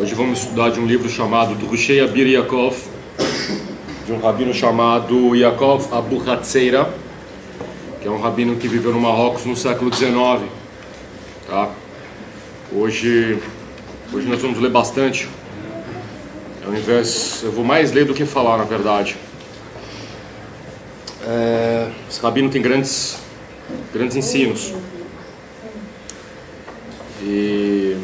Hoje vamos estudar de um livro chamado Drushei Abir Yaakov, de um rabino chamado Yaakov Abuhatzeira, que é um rabino que viveu no Marrocos no século XIX. Tá? Hoje nós vamos ler bastante. Ao invés, eu vou mais ler do que falar, na verdade. Esse rabino tem grandes ensinos. E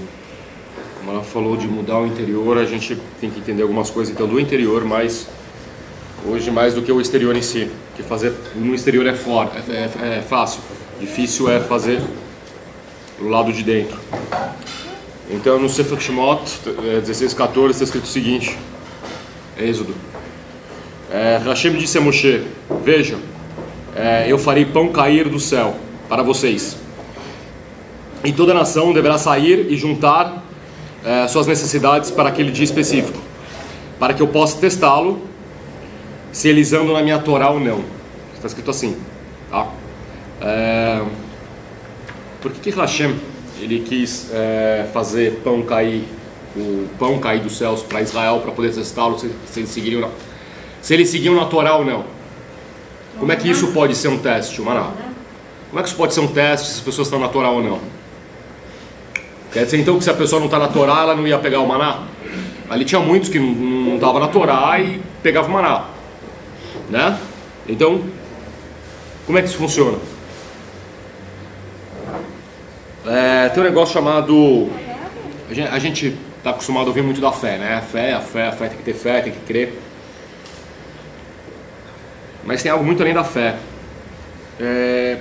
como ela falou de mudar o interior, a gente tem que entender algumas coisas então do interior, mas hoje mais do que o exterior em si. Porque fazer no exterior é fácil, difícil é fazer do lado de dentro. Então no Sefer Shemot 16:14 está escrito o seguinte, Êxodo. Hashem disse a Moshe: veja, eu farei pão cair do céu para vocês, e toda a nação deverá sair e juntar suas necessidades para aquele dia específico, para que eu possa testá-lo se eles andam na minha Torá ou não. Está escrito assim, tá? Por que Hashem ele quis fazer o pão cair dos céus para Israel, para poder testá-lo se eles seguiam na Torá ou não? Como é que isso pode ser um teste, o maná? Como é que isso pode ser um teste se as pessoas estão na Torá ou não? Quer dizer então que se a pessoa não está na Torá, ela não ia pegar o maná? Ali tinha muitos que não estavam na Torá e pegavam o maná, né? Então, como é que isso funciona? Tem um negócio chamado... A gente está acostumado a ouvir muito da fé, né? A fé, tem que ter fé, tem que crer. Mas tem algo muito além da fé.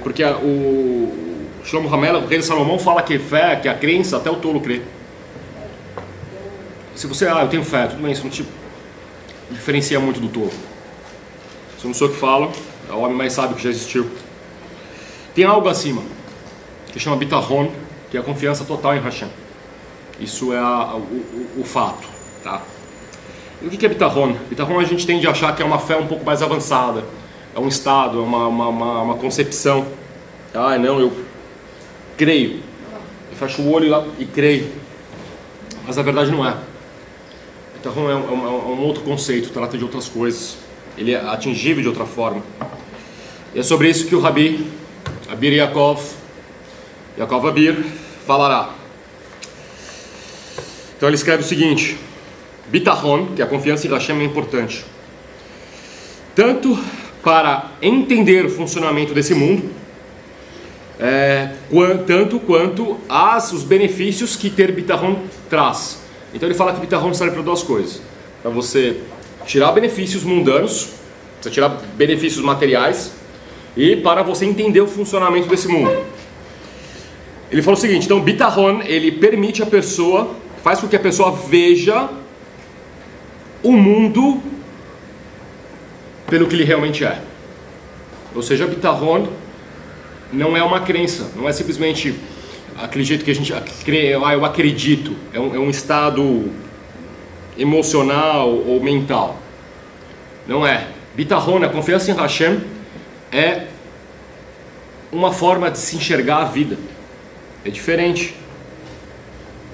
Porque o Shlomo HaMelech, o rei de Salomão, fala que fé, que a crença, até o tolo crê. Se você, eu tenho fé, tudo bem, isso não te diferencia muito do tolo. Isso não sou eu que falo, é o homem mais sábio que já existiu. Tem algo acima, que chama Bitachon, que é a confiança total em Hashem. Isso é o fato, tá? E o que é Bitachon? Bitachon a gente tende a achar que é uma fé um pouco mais avançada, é um estado, é uma concepção. Não, eu creio, eu fecho o olho lá e creio, mas na verdade não é. Bitachon é um outro conceito, trata de outras coisas, ele é atingível de outra forma. E é sobre isso que o Rabi Abir Yaakov Abir falará. Então ele escreve o seguinte: Bitachon, que é a confiança em Hashem, é importante tanto para entender o funcionamento desse mundo, tanto quanto os benefícios que ter Bitachon traz. Então ele fala que Bitachon serve para duas coisas: para você tirar benefícios mundanos, você tirar benefícios materiais, e para você entender o funcionamento desse mundo. Ele fala o seguinte: então Bitachon, ele permite a pessoa, faz com que a pessoa veja o mundo pelo que ele realmente é. Ou seja, Bitachon não é uma crença, não é simplesmente aquele jeito que a gente crê, eu acredito, é um estado emocional ou mental. Não é. Bitachon, a confiança em Hashem, é uma forma de se enxergar a vida. É diferente.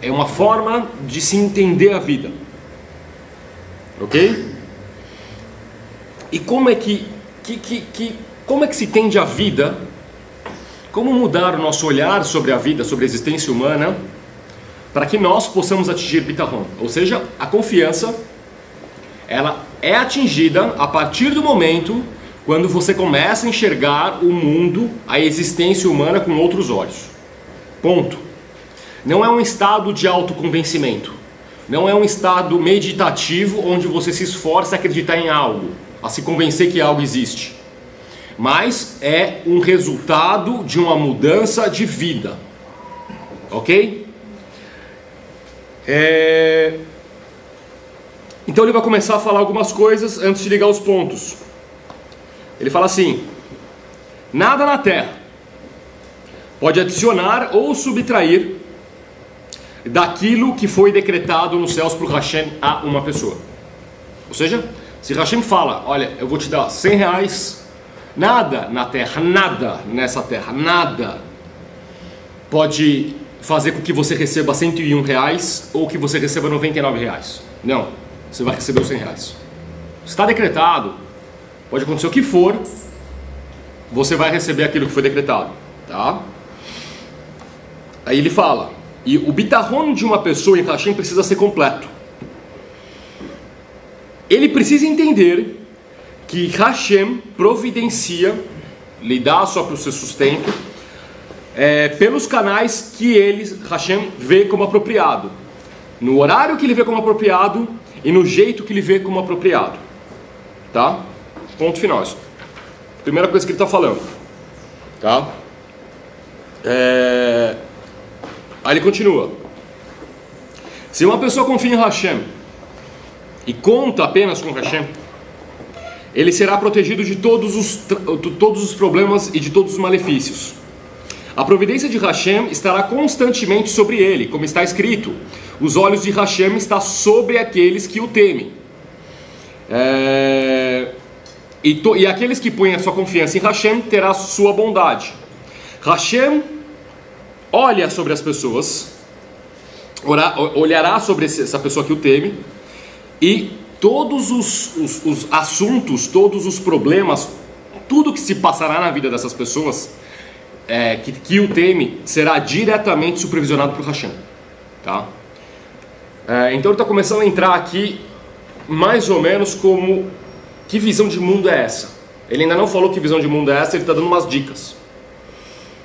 É uma forma de se entender a vida. Ok? E como é que se entende a vida? Como mudar o nosso olhar sobre a vida, sobre a existência humana, para que nós possamos atingir Bitachon? Ou seja, a confiança, ela é atingida a partir do momento quando você começa a enxergar o mundo, a existência humana com outros olhos. Ponto. Não é um estado de autoconvencimento. Não é um estado meditativo onde você se esforça a acreditar em algo, a se convencer que algo existe. Mas é um resultado de uma mudança de vida. Ok? Então ele vai começar a falar algumas coisas antes de ligar os pontos. Ele fala assim: nada na terra pode adicionar ou subtrair daquilo que foi decretado nos céus por Hashem a uma pessoa. Ou seja, se Hashem fala: olha, eu vou te dar 100 reais, nada na terra, nada nessa terra, nada pode fazer com que você receba R$101 ou que você receba R$99. Não, você vai receber os R$100. Está decretado, pode acontecer o que for, você vai receber aquilo que foi decretado, tá? Aí ele fala, e o bitahon de uma pessoa em Hashem precisa ser completo. Ele precisa entender que Hashem providencia, lhe dá o seu sustento, pelos canais que Hashem vê como apropriado, no horário que ele vê como apropriado e no jeito que ele vê como apropriado, tá? Ponto final. Primeira coisa que ele está falando, tá? Aí ele continua. Se uma pessoa confia em Hashem e conta apenas com Hashem, ele será protegido de todos os problemas e de todos os malefícios. A providência de Hashem estará constantemente sobre ele, como está escrito: os olhos de Hashem estão sobre aqueles que o temem. E aqueles que põem a sua confiança em Hashem terá sua bondade. Hashem olha sobre as pessoas, olhará sobre essa pessoa que o teme, e todos os assuntos, todos os problemas, tudo que se passará na vida dessas pessoas que o teme, será diretamente supervisionado por Hashem, tá? Então ele está começando a entrar aqui mais ou menos como que visão de mundo é essa. Ele ainda não falou que visão de mundo é essa, ele está dando umas dicas.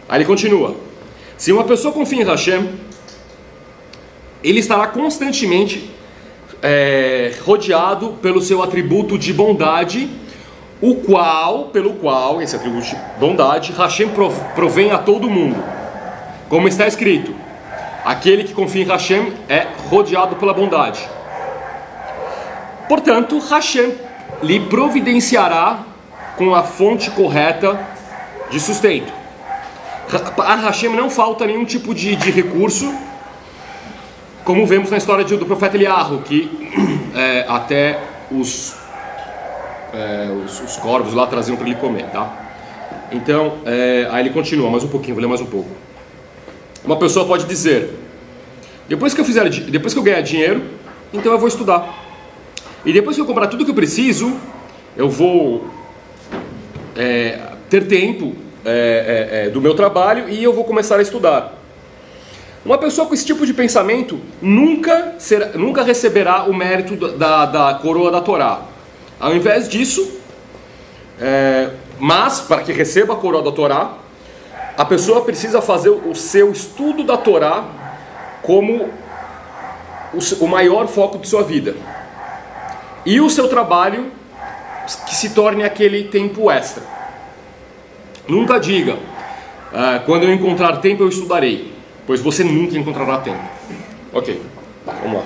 Aí ele continua: se uma pessoa confia em Hashem, ele estará constantemente rodeado pelo seu atributo de bondade, pelo qual esse atributo de bondade Hashem provém a todo mundo, como está escrito: aquele que confia em Hashem é rodeado pela bondade. Portanto, Hashem lhe providenciará com a fonte correta de sustento. A Hashem não falta nenhum tipo de recurso, como vemos na história do profeta Eliyahu, que até os corvos lá traziam para ele comer, tá? Então, aí ele continua mais um pouquinho, vou ler mais um pouco. Uma pessoa pode dizer: depois que eu ganhar dinheiro, então eu vou estudar. E depois que eu comprar tudo que eu preciso, eu vou ter tempo do meu trabalho e eu vou começar a estudar. Uma pessoa com esse tipo de pensamento nunca receberá o mérito da coroa da Torá. Ao invés disso, mas para que receba a coroa da Torá, a pessoa precisa fazer o seu estudo da Torá como o maior foco de sua vida. E o seu trabalho que se torne aquele tempo extra. Nunca diga: quando eu encontrar tempo eu estudarei, pois você nunca encontrará tempo. Ok, vamos lá.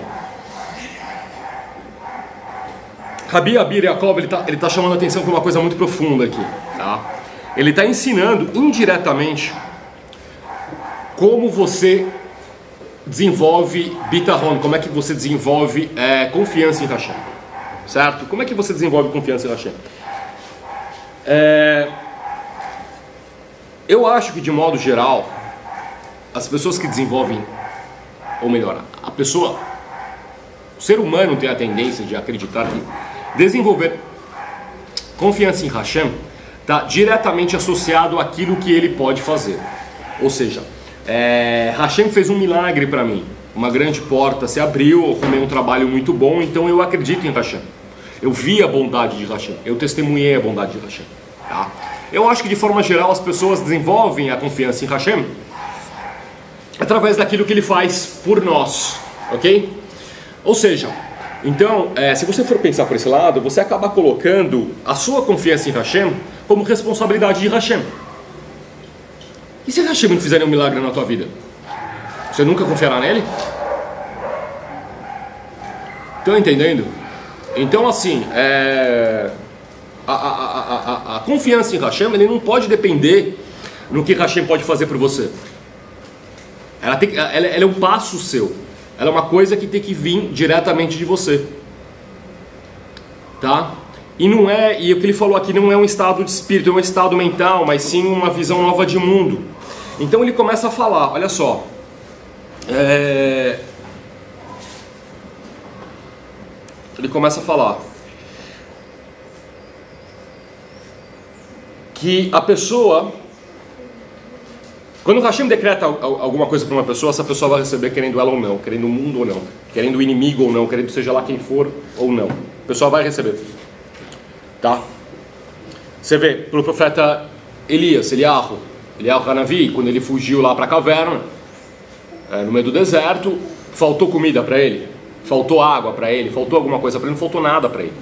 Rabi Abir Yaakov, ele tá chamando a atenção para uma coisa muito profunda aqui, tá? Ele está ensinando indiretamente como você desenvolve bitahon, como é que você desenvolve confiança em Hashem, certo? Como é que você desenvolve confiança em Hashem? Eu acho que, de modo geral, as pessoas que desenvolvem, ou melhor, o ser humano tem a tendência de acreditar que desenvolver confiança em Hashem está diretamente associado àquilo que ele pode fazer. Ou seja, Hashem fez um milagre para mim, uma grande porta se abriu, eu arrumei um trabalho muito bom, então eu acredito em Hashem. Eu vi a bondade de Hashem, eu testemunhei a bondade de Hashem, tá? Eu acho que, de forma geral, as pessoas desenvolvem a confiança em Hashem através daquilo que ele faz por nós, ok? Ou seja, então, se você for pensar por esse lado, você acaba colocando a sua confiança em Hashem como responsabilidade de Hashem. E se Hashem não fizer nenhum milagre na tua vida? Você nunca confiará nele? Estão entendendo? Então, assim, a confiança em Hashem, ele não pode depender no que Hashem pode fazer por você. Ela é um passo seu. Ela é uma coisa que tem que vir diretamente de você, tá? E o que ele falou aqui não é um estado de espírito, é um estado mental, mas sim uma visão nova de mundo. Então ele começa a falar: olha só, ele começa a falar que a pessoa, quando o Hashem decreta alguma coisa para uma pessoa, essa pessoa vai receber querendo ela ou não, querendo o mundo ou não, querendo o inimigo ou não, querendo seja lá quem for ou não. A pessoa vai receber. Tá? Você vê, pelo profeta Eliyahu Hanavi, quando ele fugiu lá para a caverna, no meio do deserto, faltou comida para ele, faltou água para ele, faltou alguma coisa para ele, não faltou nada para ele.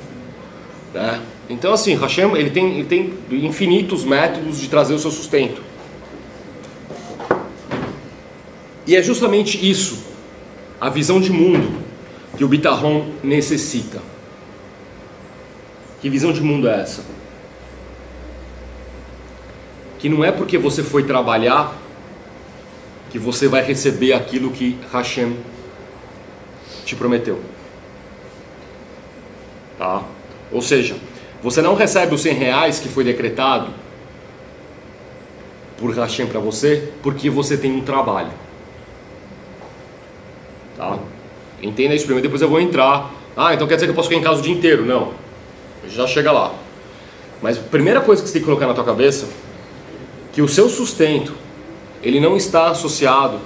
Né? Então assim, Hashem ele tem infinitos métodos de trazer o seu sustento. E é justamente isso, a visão de mundo que o Bitachon necessita. Que visão de mundo é essa? Que não é porque você foi trabalhar que você vai receber aquilo que Hashem te prometeu. Tá? Ou seja, você não recebe os R$100 que foi decretado por Hashem para você porque você tem um trabalho. Tá? Entenda isso primeiro, depois eu vou entrar. Então quer dizer que eu posso ficar em casa o dia inteiro? Não, já chega lá. Mas a primeira coisa que você tem que colocar na tua cabeça, que o seu sustento, ele não está associado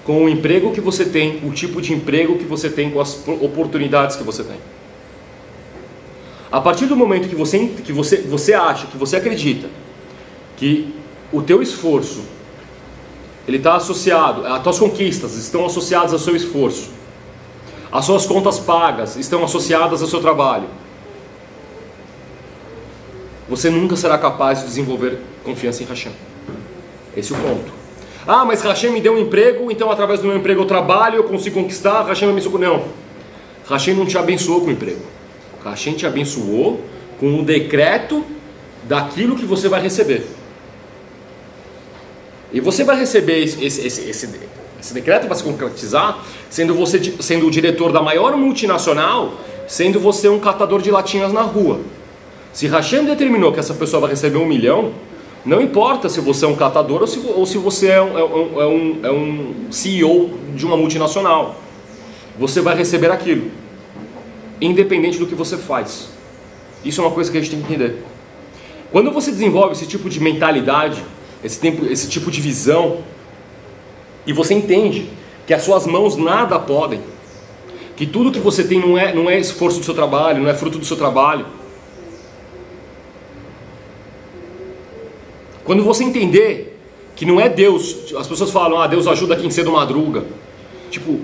com o emprego que você tem, o tipo de emprego que você tem, com as oportunidades que você tem. A partir do momento que você acha, que você acredita que o teu esforço, ele está associado, as tuas conquistas estão associadas ao seu esforço, as suas contas pagas estão associadas ao seu trabalho, você nunca será capaz de desenvolver confiança em Hashem. Esse é o ponto. Mas Hashem me deu um emprego, então através do meu emprego eu trabalho, eu consigo conquistar, Hashem me abençoou. Não, Hashem não te abençoou com o emprego. Hashem te abençoou com o decreto daquilo que você vai receber. E você vai receber esse decreto para se concretizar sendo o diretor da maior multinacional, sendo você um catador de latinhas na rua. Se Hashem determinou que essa pessoa vai receber 1 milhão, não importa se você é um catador ou se você é um CEO de uma multinacional, você vai receber aquilo, independente do que você faz. Isso é uma coisa que a gente tem que entender. Quando você desenvolve esse tipo de mentalidade, esse tipo de visão, e você entende que as suas mãos nada podem, que tudo que você tem não é esforço do seu trabalho, não é fruto do seu trabalho. Quando você entender que não é Deus, as pessoas falam, Deus ajuda quem cedo madruga. Tipo,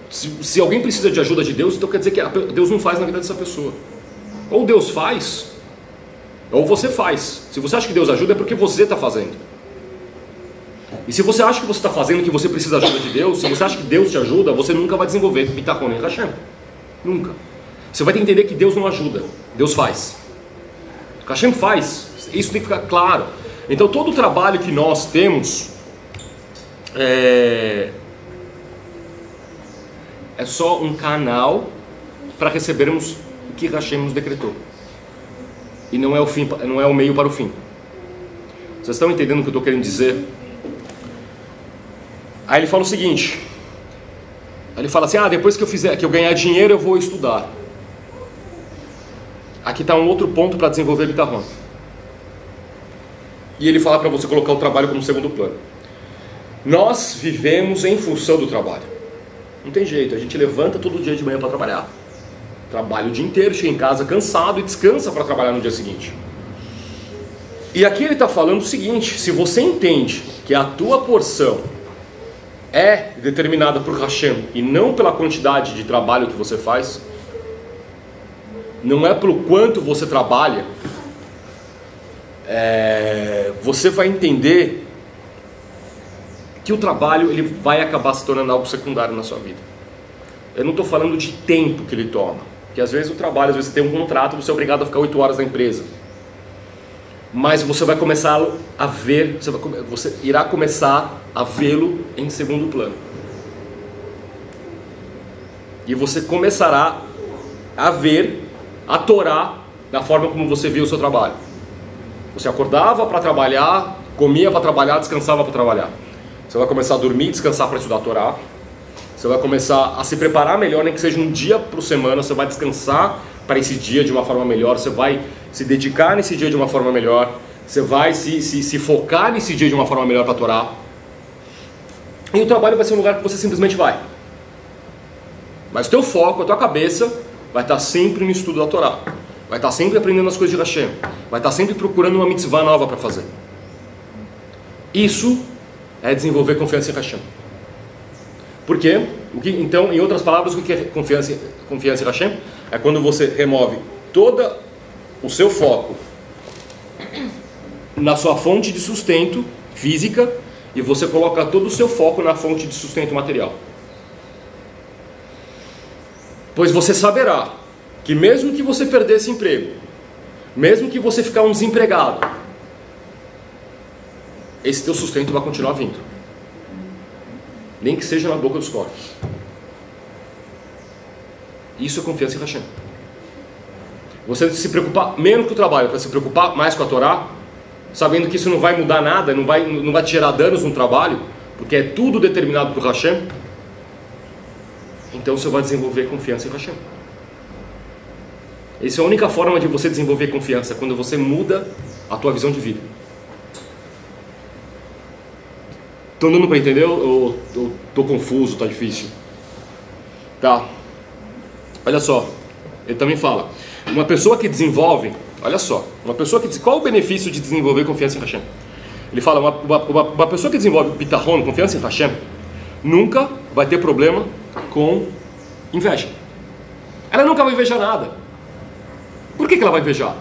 se alguém precisa de ajuda de Deus, então quer dizer que Deus não faz na vida dessa pessoa. Ou Deus faz, ou você faz. Se você acha que Deus ajuda, é porque você está fazendo. E se você acha que você está fazendo, que você precisa de ajuda de Deus, se você acha que Deus te ajuda, você nunca vai desenvolver Bitachon em Hashem. Nunca. Você vai ter que entender que Deus não ajuda, Deus faz. Hashem faz, isso tem que ficar claro. Então todo o trabalho que nós temos é só um canal para recebermos o que Hashem nos decretou. E não é o fim, não é o meio para o fim. Vocês estão entendendo o que eu estou querendo dizer? Aí ele fala o seguinte, ele fala assim, depois que eu ganhar dinheiro eu vou estudar. Aqui está um outro ponto para desenvolver Bitachon. E ele fala para você colocar o trabalho como segundo plano. Nós vivemos em função do trabalho. Não tem jeito, a gente levanta todo dia de manhã para trabalhar. Trabalha o dia inteiro, chega em casa cansado e descansa para trabalhar no dia seguinte. E aqui ele está falando o seguinte, se você entende que a tua porção é determinada por Hashem e não pela quantidade de trabalho que você faz, não é pelo quanto você trabalha, você vai entender que o trabalho ele vai acabar se tornando algo secundário na sua vida. Eu não estou falando de tempo que ele toma, porque às vezes o trabalho, às vezes você tem um contrato, você é obrigado a ficar 8 horas na empresa, mas você vai começar a ver, você irá começar a vê-lo em segundo plano, e você começará a ver a Torá da forma como você via o seu trabalho. Você acordava para trabalhar, comia para trabalhar, descansava para trabalhar. Você vai começar a dormir e descansar para estudar a Torá. Você vai começar a se preparar melhor, nem que seja um dia por semana. Você vai descansar para esse dia de uma forma melhor. Você vai se dedicar nesse dia de uma forma melhor. Você vai se focar nesse dia de uma forma melhor para a Torá. E o trabalho vai ser um lugar que você simplesmente vai. Mas o teu foco, a tua cabeça vai estar sempre no estudo da Torá. Vai estar sempre aprendendo as coisas de Hashem. Vai estar sempre procurando uma mitzvah nova para fazer. Isso é desenvolver confiança em Hashem. Por quê? Então, em outras palavras, o que é confiança em Hashem? É quando você remove todo o seu foco na sua fonte de sustento física e você coloca todo o seu foco na fonte de sustento material. Pois você saberá que mesmo que você perder esse emprego, mesmo que você ficar um desempregado, esse teu sustento vai continuar vindo. Nem que seja na boca dos corpos. Isso é confiança em Hashem. Você se preocupar menos com o trabalho, para se preocupar mais com a Torá, sabendo que isso não vai mudar nada, não vai te gerar danos no trabalho, porque é tudo determinado por Hashem. Então você vai desenvolver confiança em Hashem. Essa é a única forma de você desenvolver confiança, quando você muda a tua visão de vida. Estão dando para entender ou estou confuso, está difícil? Tá. Olha só, ele também fala, uma pessoa que desenvolve, olha só, qual o benefício de desenvolver confiança em Hashem? Ele fala, uma pessoa que desenvolve bitachon, confiança em Hashem, nunca vai ter problema com inveja. Ela nunca vai invejar nada. Por que ela vai invejar?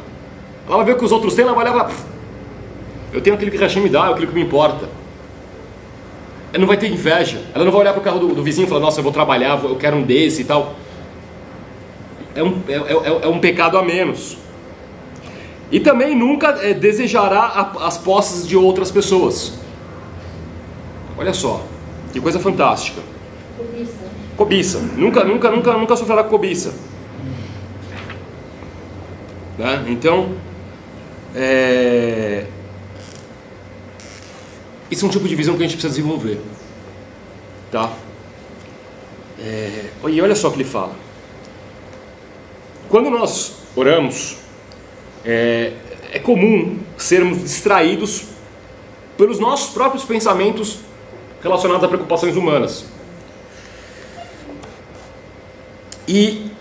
Ela vai ver o que os outros têm, ela vai olhar e falar, eu tenho aquilo que Hashem me dá, aquilo que me importa. Ela não vai ter inveja. Ela não vai olhar para o carro do vizinho e falar, nossa, eu vou trabalhar, eu quero um desse e tal. É um pecado a menos. E também nunca desejará as posses de outras pessoas. Olha só, que coisa fantástica. Cobiça. Nunca sofrerá cobiça. Né? Então, isso é um tipo de visão que a gente precisa desenvolver. Tá? E olha só o que ele fala. Quando nós oramos, é comum sermos distraídos pelos nossos próprios pensamentos relacionados a preocupações humanas. E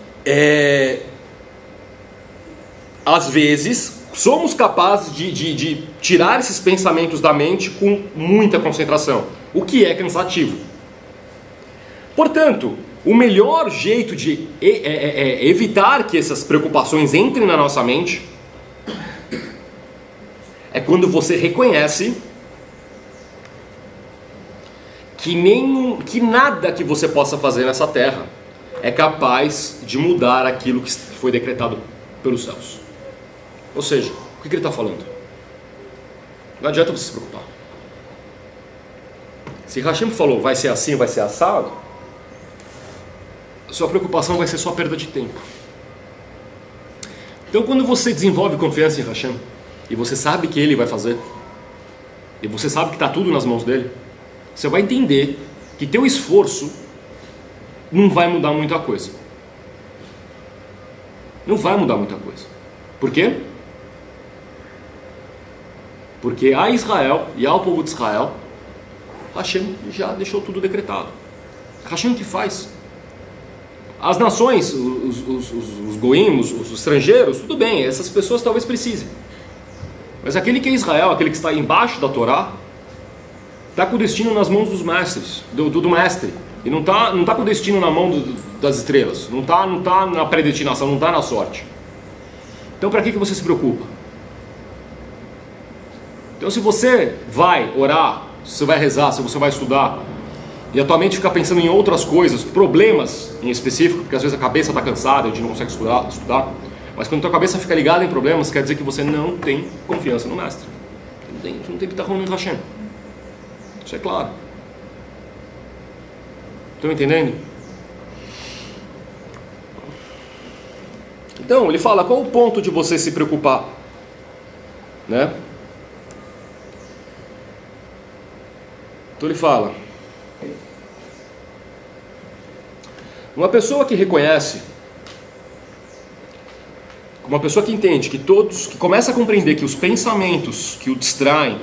às vezes somos capazes de tirar esses pensamentos da mente com muita concentração, o que é cansativo. Portanto, o melhor jeito de evitar que essas preocupações entrem na nossa mente é quando você reconhece que nada que você possa fazer nessa terra é capaz de mudar aquilo que foi decretado pelos céus. Ou seja, o que ele está falando? Não adianta você se preocupar. Se Hashem falou vai ser assim, vai ser assado, sua preocupação vai ser só perda de tempo. Então quando você desenvolve confiança em Hashem, e você sabe que Ele vai fazer, e você sabe que está tudo nas mãos dele, você vai entender que teu esforço não vai mudar muita coisa. Não vai mudar muita coisa. Por quê? Porque a Israel e ao povo de Israel, Hashem já deixou tudo decretado. Hashem que faz. As nações, os goim, os estrangeiros, tudo bem, essas pessoas talvez precisem. Mas aquele que é Israel, aquele que está embaixo da Torá, está com o destino nas mãos dos mestres, do mestre. E não tá com o destino na mão das estrelas. Não tá na predestinação, não está na sorte. Então para que você se preocupa? Então se você vai orar, se você vai rezar, se você vai estudar, e a tua mente fica pensando em outras coisas, problemas em específico, porque às vezes a cabeça está cansada, a gente não consegue estudar, mas quando a tua cabeça fica ligada em problemas, quer dizer que você não tem confiança no mestre. Você não tem bitachon em Hashem. Isso é claro. Estão entendendo? Então, ele fala, qual o ponto de você se preocupar? Né? Então ele fala: uma pessoa que reconhece, uma pessoa que entende que começa a compreender que os pensamentos que o distraem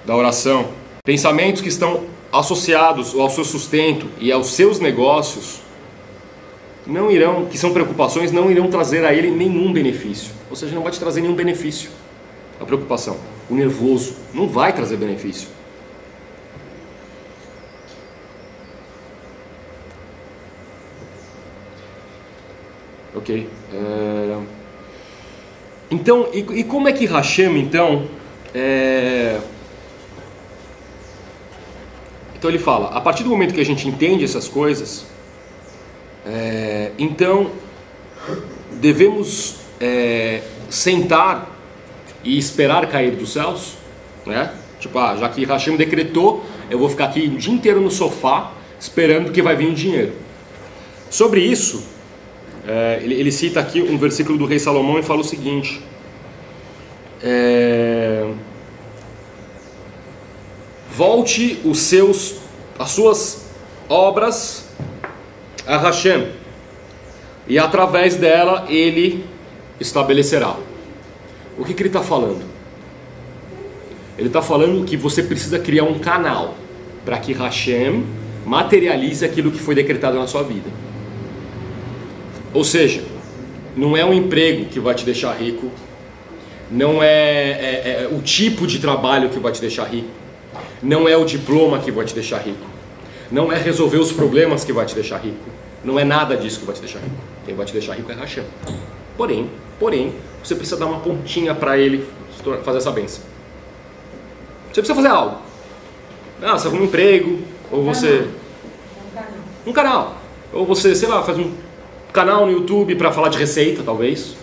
da oração, pensamentos que estão associados ao seu sustento e aos seus negócios, que são preocupações, não irão trazer a ele nenhum benefício. Ou seja, não vai te trazer nenhum benefício. A preocupação, o nervoso, não vai trazer benefício. Ok. Então, e como é que Hashem, então... Então ele fala, a partir do momento que a gente entende essas coisas, então devemos sentar e esperar cair dos céus, né? Tipo, já que Hashem decretou, eu vou ficar aqui o dia inteiro no sofá esperando que vai vir o dinheiro. Sobre isso, ele cita aqui um versículo do rei Salomão e fala o seguinte: volte as suas obras a Hashem, e através dela ele estabelecerá. O que ele está falando? Ele está falando que você precisa criar um canal para que Hashem materialize aquilo que foi decretado na sua vida. Ou seja, não é um emprego que vai te deixar rico, não é o tipo de trabalho que vai te deixar rico, não é o diploma que vai te deixar rico, não é resolver os problemas que vai te deixar rico, não é nada disso que vai te deixar rico. Quem vai te deixar rico é Hashem. Porém, você precisa dar uma pontinha para ele fazer essa bênção. Você precisa fazer algo. Você arruma um emprego, ou você... Um canal. Ou você, sei lá, faz um canal no YouTube para falar de receita, talvez.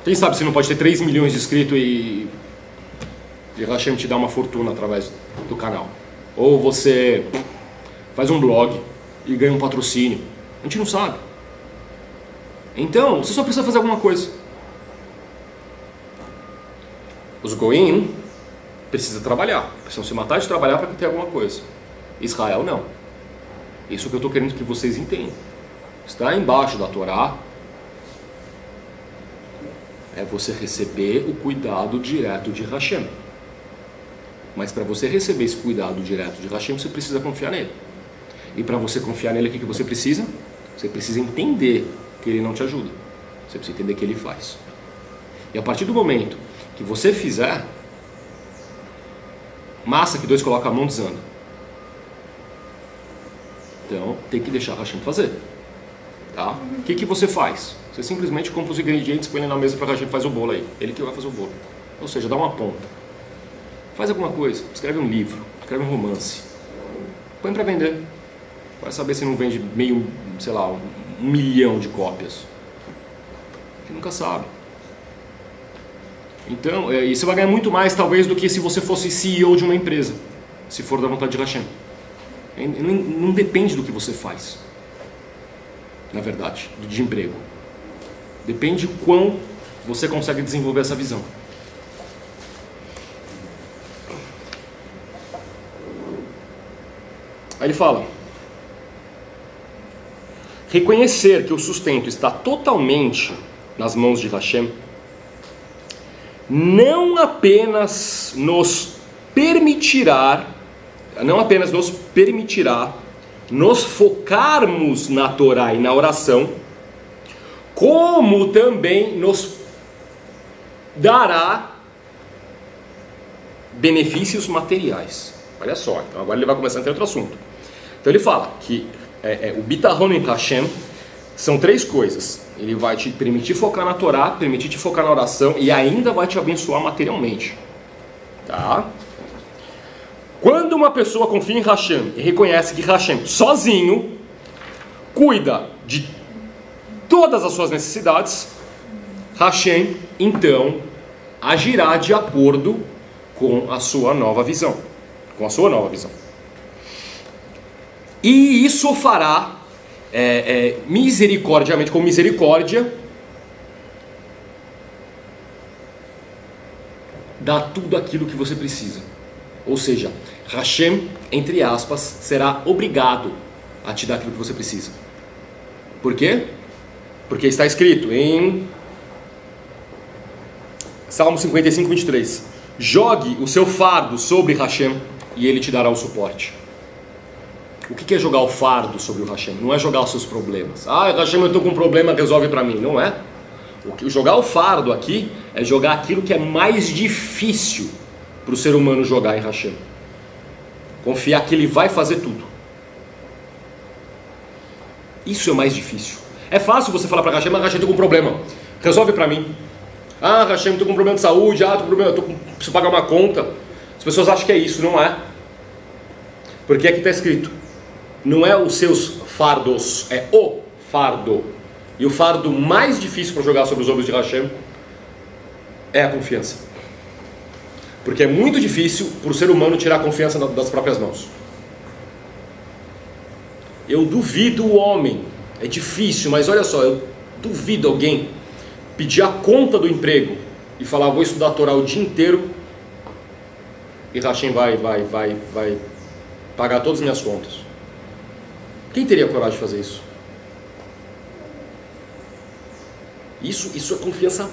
Quem sabe você não pode ter 3 milhões de inscritos e Hashem te dá uma fortuna através do canal. Ou você faz um blog e ganha um patrocínio. A gente não sabe. Então, você só precisa fazer alguma coisa. Os Goim precisam trabalhar. Precisam se matar de trabalhar para ter alguma coisa. Israel não. Isso que eu estou querendo que vocês entendam. Está embaixo da Torá é você receber o cuidado direto de Hashem. Mas para você receber esse cuidado direto de Hashem, você precisa confiar nele. E para você confiar nele, o que você precisa? Você precisa entender que ele não te ajuda. Você precisa entender que ele faz. E a partir do momento que você fizer, massa que dois colocam a mão desanda. Então, tem que deixar Hashem fazer. Tá? O que você faz? Você simplesmente compra os ingredientes, põe ele na mesa para Hashem fazer o bolo aí. Ele que vai fazer o bolo. Ou seja, dá uma ponta. Faz alguma coisa. Escreve um livro. Escreve um romance. Põe para vender. Vai saber se não vende sei lá, 1 milhão de cópias. A gente nunca sabe. Então, e você vai ganhar muito mais talvez do que se você fosse CEO de uma empresa. Se for da vontade de Hashem. Não depende do que você faz. Na verdade, de emprego. Depende de quão você consegue desenvolver essa visão. Aí ele fala: reconhecer que o sustento está totalmente nas mãos de Hashem não apenas nos permitirá nos focarmos na Torá e na oração, como também nos dará benefícios materiais. Olha só, então agora ele vai começar a entrar em outro assunto. Então ele fala que o Bitahon em Hashem são 3 coisas. Ele vai te permitir focar na Torá, permitir te focar na oração e ainda vai te abençoar materialmente. Tá? Quando uma pessoa confia em Hashem e reconhece que Hashem sozinho cuida de todas as suas necessidades, Hashem então agirá de acordo com a sua nova visão. E isso fará misericordiamente, com misericórdia, dar tudo aquilo que você precisa. Ou seja, Hashem, entre aspas, será obrigado a te dar aquilo que você precisa. Por quê? Porque está escrito em Salmo 55, 23. Jogue o seu fardo sobre Hashem e ele te dará o suporte. O que é jogar o fardo sobre o Hashem? Não é jogar os seus problemas. Ah, Hashem, eu estou com um problema, resolve para mim. Não é. Jogar o fardo aqui é jogar aquilo que é mais difícil para o ser humano jogar em Hashem. Confiar que ele vai fazer tudo. Isso é mais difícil. É fácil você falar para Hashem, mas Hashem, estou com um problema, resolve para mim. Ah, Hashem, estou com um problema de saúde, preciso pagar uma conta. As pessoas acham que é isso, não é. Porque aqui está escrito, não é os seus fardos, é o fardo. E o fardo mais difícil para jogar sobre os ombros de Hashem é a confiança. Porque é muito difícil para o ser humano tirar a confiança das próprias mãos. Eu duvido o homem, é difícil, mas olha só, eu duvido alguém pedir a conta do emprego e falar, vou estudar a Torá o dia inteiro e Hashem vai pagar todas as minhas contas. Quem teria coragem de fazer isso? Isso é confiança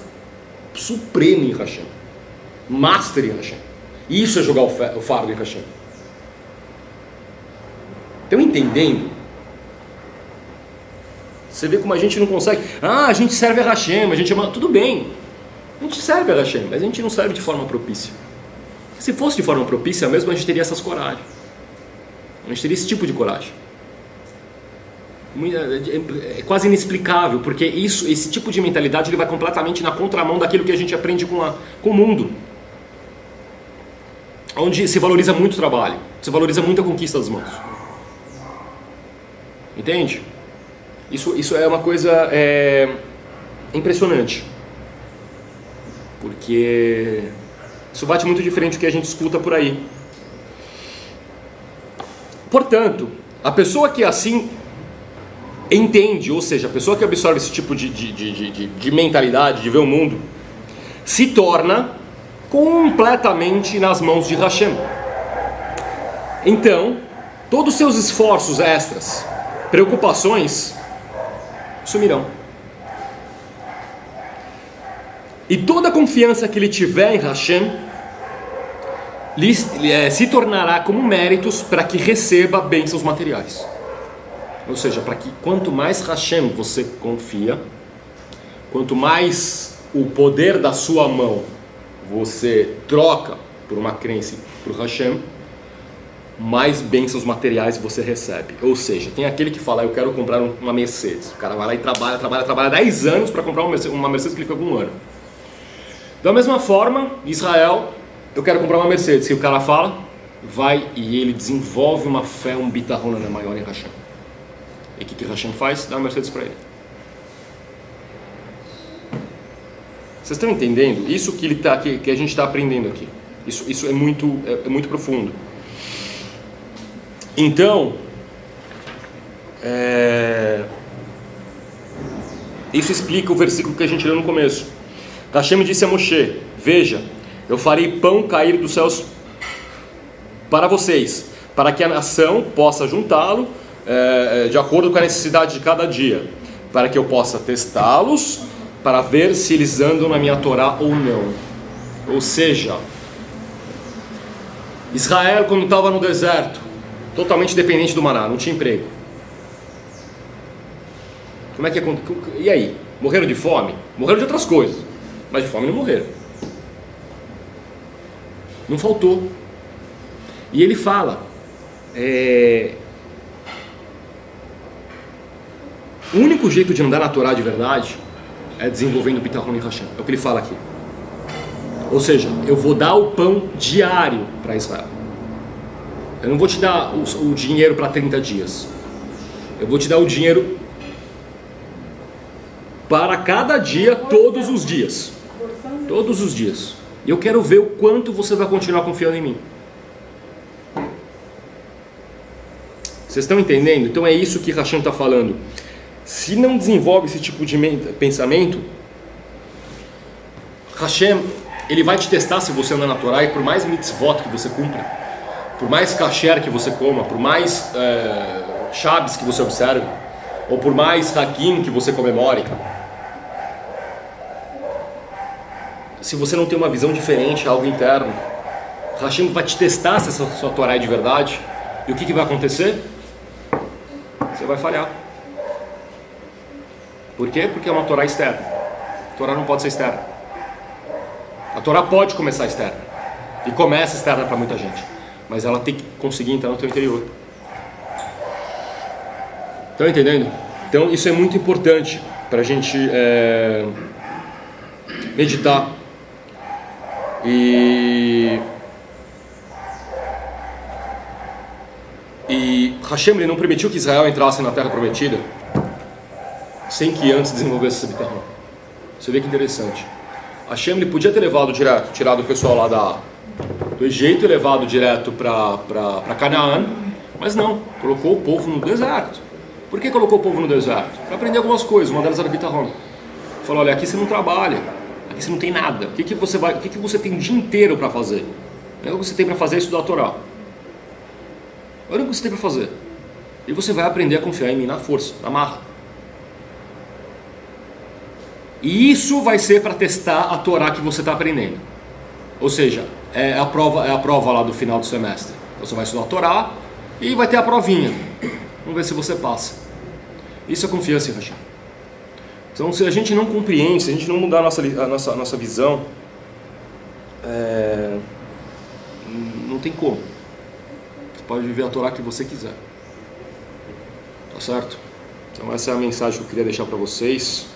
suprema em Hashem. Master em Hashem. Isso é jogar o fardo em Hashem. Estão entendendo? Você vê como a gente não consegue. Ah, a gente serve a Hashem, a gente ama. Tudo bem, a gente serve a Hashem, mas a gente não serve de forma propícia. Se fosse de forma propícia mesmo, a gente teria essas coragens. A gente teria esse tipo de coragem. É quase inexplicável, porque esse tipo de mentalidade ele vai completamente na contramão daquilo que a gente aprende com o mundo. Onde se valoriza muito o trabalho, se valoriza muito a conquista das mãos. Entende? Isso é uma coisa impressionante. Porque isso bate muito diferente do que a gente escuta por aí. Portanto, a pessoa que assim entende, ou seja, a pessoa que absorve esse tipo de mentalidade, de ver o mundo, se torna completamente nas mãos de Hashem. Então, todos os seus esforços extras, preocupações, sumirão. E toda a confiança que ele tiver em Hashem se tornará como méritos para que receba bênçãos materiais. Ou seja, para que quanto mais Hashem você confia, quanto mais o poder da sua mão você troca por uma crença por Hashem, mais bênçãos materiais você recebe. Ou seja, tem aquele que fala, eu quero comprar uma Mercedes. O cara vai lá e trabalha 10 anos para comprar uma Mercedes que ele ficou com um ano. Da mesma forma, Israel, eu quero comprar uma Mercedes. E o cara fala, vai e ele desenvolve uma fé, um bitahona maior em Hashem. E o que Hashem faz? Dá uma Mercedes para ele. Vocês estão entendendo? Isso que a gente está aprendendo aqui. Isso é muito profundo. Então, isso explica o versículo que a gente leu no começo. Hashem disse a Moshe, veja, eu farei pão cair dos céus para vocês, para que a nação possa juntá-lo de acordo com a necessidade de cada dia, para que eu possa testá-los, para ver se eles andam na minha Torá ou não. Ou seja, Israel, quando estava no deserto, totalmente dependente do maná, não tinha emprego. Como é que é? E aí? Morreram de fome? Morreram de outras coisas, mas de fome não morreram. Não faltou. E ele fala, o único jeito de andar na Torá de verdade é desenvolvendo o bitachon em Hashem. É o que ele fala aqui. Ou seja, eu vou dar o pão diário para Israel. Eu não vou te dar o dinheiro para 30 dias. Eu vou te dar o dinheiro para cada dia, todos os dias. Todos os dias. E eu quero ver o quanto você vai continuar confiando em mim. Vocês estão entendendo? Então é isso que Hashem está falando. Se não desenvolve esse tipo de pensamento, Hashem, ele vai te testar se você anda na Torá, e por mais mitzvot que você cumpra, por mais kasher que você coma, por mais Shabbos que você observe, ou por mais Hakim que você comemore, se você não tem uma visão diferente, algo interno, Hashem vai te testar se essa sua Torá é de verdade. E o que vai acontecer? Você vai falhar. Por quê? Porque é uma Torá externa. A Torá não pode ser externa. A Torá pode começar externa. E começa externa para muita gente. Mas ela tem que conseguir entrar no teu interior. Estão entendendo? Então isso é muito importante para a gente meditar. E Hashem ele não permitiu que Israel entrasse na Terra Prometida sem que antes desenvolvesse esse bitachon. Você vê que interessante. Hashem ele podia ter levado direto, tirado o pessoal lá do Egito e levado direto para Canaã, mas não, colocou o povo no deserto. Por que colocou o povo no deserto? Para aprender algumas coisas, uma delas era bitachon. Falou, olha, aqui você não trabalha, aqui você não tem nada. O que você tem o dia inteiro para fazer? O que você tem para fazer é estudar a Torá. É o único que você tem para fazer. E você vai aprender a confiar em mim na força, na marra. E isso vai ser para testar a Torá que você está aprendendo. Ou seja, é a prova lá do final do semestre. Você vai estudar a Torá e vai ter a provinha. Vamos ver se você passa. Isso é confiança em Hashem. Então, se a gente não compreende, se a gente não mudar a nossa visão, não tem como. Você pode viver a Torá que você quiser. Tá certo? Então essa é a mensagem que eu queria deixar para vocês.